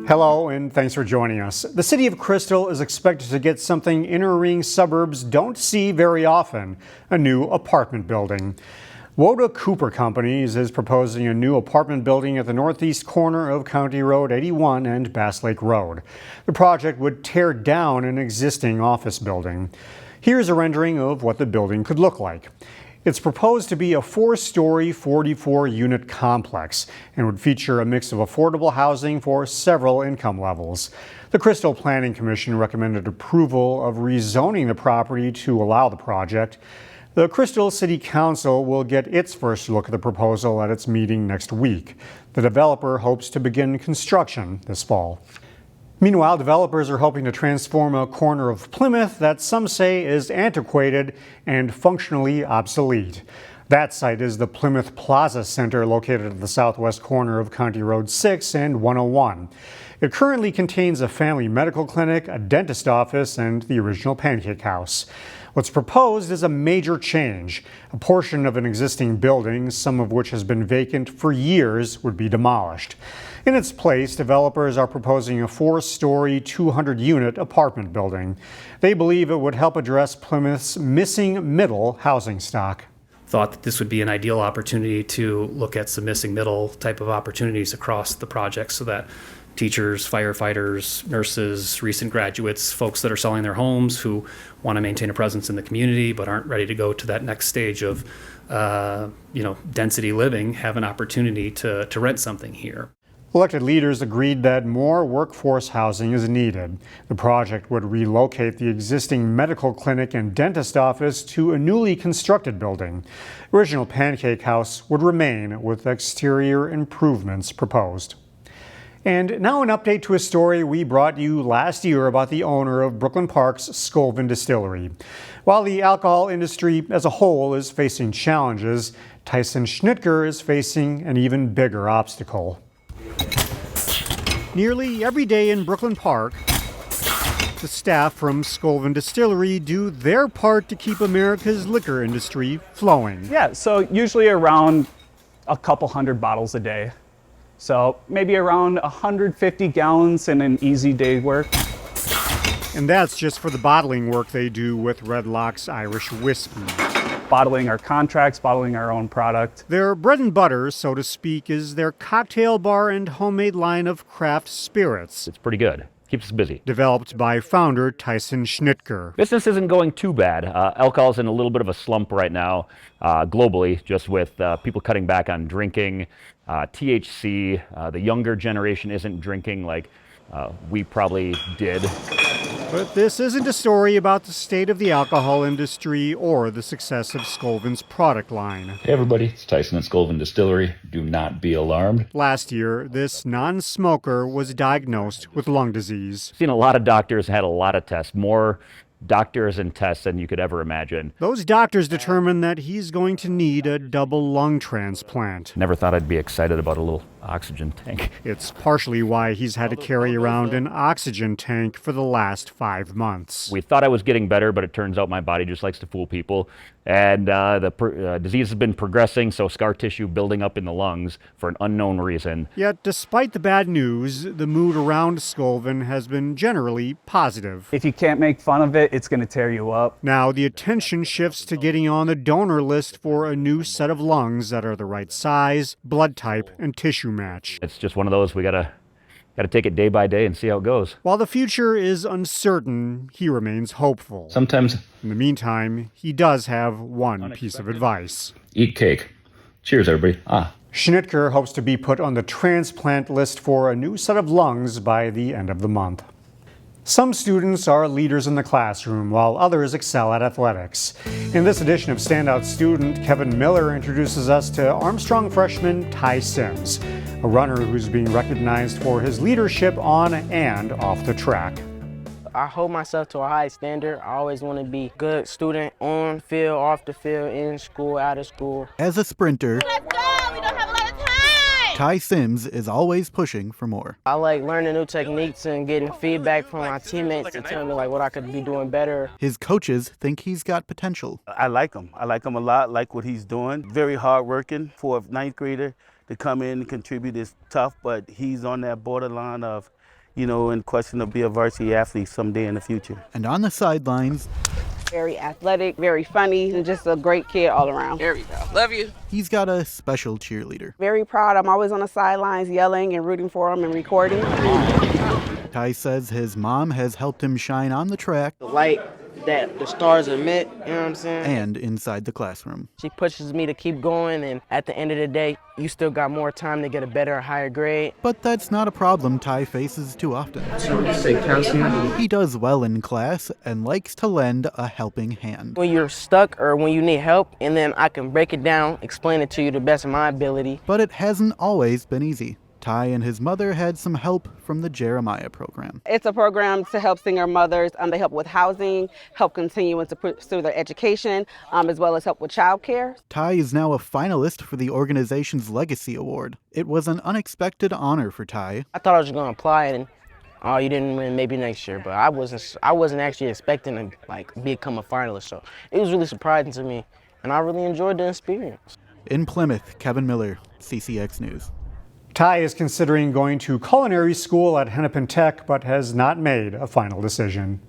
Hello, and thanks for joining us. The city of Crystal is expected to get something inner ring suburbs don't see very often, a new apartment building. Woda Cooper Companies is proposing a new apartment building at the northeast corner of County Road 81 and Bass Lake Road. The project would tear down an existing office building. Here's a rendering of what the building could look like. It's proposed to be a 4-story, 44-unit complex and would feature a mix of affordable housing for several income levels. The Crystal Planning Commission recommended approval of rezoning the property to allow the project. The Crystal City Council will get its first look at the proposal at its meeting next week. The developer hopes to begin construction this fall. Meanwhile, developers are hoping to transform a corner of Plymouth that some say is antiquated and functionally obsolete. That site is the Plymouth Plaza Center located at the southwest corner of County Road 6 and 101. It currently contains a family medical clinic, a dentist office, and the original Pancake House. What's proposed is a major change. A portion of an existing building, some of which has been vacant for years, would be demolished. In its place, developers are proposing a 4-story, 200-unit apartment building. They believe it would help address Plymouth's missing middle housing stock. Thought that this would be an ideal opportunity to look at some missing middle type of opportunities across the project so that teachers, firefighters, nurses, recent graduates, folks that are selling their homes who want to maintain a presence in the community but aren't ready to go to that next stage of density living have an opportunity to rent something here. Elected leaders agreed that more workforce housing is needed. The project would relocate the existing medical clinic and dentist office to a newly constructed building. Original Pancake House would remain with exterior improvements proposed. And now an update to a story we brought you last year about the owner of Brooklyn Park's Skaalvenn Distillery. While the alcohol industry as a whole is facing challenges, Tyson Schnitker is facing an even bigger obstacle. Nearly every day in Brooklyn Park, the staff from Skaalvenn Distillery do their part to keep America's liquor industry flowing. Yeah, so usually around a couple hundred bottles a day. So maybe around 150 gallons in an easy day work. And that's just for the bottling work they do with Red Lock's Irish whiskey. Bottling our contracts, bottling our own product. Their bread and butter, so to speak, is their cocktail bar and homemade line of craft spirits. It's pretty good. Keeps us busy. Developed by founder Tyson Schnitker. Business isn't going too bad. Alcohol's in a little bit of a slump right now, globally, just with people cutting back on drinking. THC, the younger generation isn't drinking like we probably did. But this isn't a story about the state of the alcohol industry or the success of Skaalvenn's product line. Hey everybody, it's Tyson at Skaalvenn Distillery. Do not be alarmed. Last year, this non-smoker was diagnosed with lung disease. Seen a lot of doctors, had a lot of tests, more doctors and tests than you could ever imagine. Those doctors determined that he's going to need a double lung transplant. Never thought I'd be excited about a little oxygen tank. It's partially why he's had to carry around an oxygen tank for the last 5 months. We thought I was getting better, but it turns out my body just likes to fool people. And the disease has been progressing, so scar tissue building up in the lungs for an unknown reason. Yet, despite the bad news, the mood around Skaalvenn has been generally positive. If you can't make fun of it, it's going to tear you up. Now, the attention shifts to getting on the donor list for a new set of lungs that are the right size, blood type, and tissue match. It's just one of those we gotta take it day by day and see how it goes. While the future is uncertain, he remains hopeful. Sometimes In the meantime, he does have one piece of advice. eat cake. Cheers, everybody. Schnitker hopes to be put on the transplant list for a new set of lungs by the end of the month. Some students are leaders in the classroom, while others excel at athletics. In this edition of Standout student, Kevin Miller introduces us to Armstrong freshman Ty Sims, a runner who's being recognized for his leadership on and off the track. I hold myself to a high standard. I always want to be a good student on field, off the field, in school, out of school. As a sprinter, let's go! We don't have a lot of time! Ty Sims is always pushing for more. I like learning new techniques and getting feedback from my teammates to tell me what I could be doing better. His coaches think he's got potential. I like him. I like him a lot, like what he's doing. Very hardworking for a ninth grader to come in and contribute is tough, but he's on that borderline of and question to be a varsity athlete someday in the future. And on the sidelines, very athletic, very funny, and just a great kid all around. There we go. Love you. he's got a special cheerleader. Very proud. I'm always on the sidelines yelling and rooting for him and recording. Ty says his mom has helped him shine on the track The light that the stars emit, you know what I'm saying? and inside the classroom. She pushes me to keep going, and at the end of the day, you still got more time to get a better or higher grade. But that's not a problem Ty faces too often. So you say calcium? He does well in class and likes to lend a helping hand. When you're stuck or when you need help, and then I can break it down, explain it to you to the best of my ability. But it hasn't always been easy. Ty and his mother had some help from the Jeremiah program. It's a program to help single mothers. They help with housing, help continue to pursue their education, as well as help with childcare. Ty is now a finalist for the organization's Legacy Award. It was an unexpected honor for Ty. I thought I was going to apply it, and oh, you didn't win, maybe next year. But I wasn't actually expecting to become a finalist. So it was really surprising to me, and I really enjoyed the experience. In Plymouth, Kevin Miller, CCX News. Ty is considering going to culinary school at Hennepin Tech, but has not made a final decision.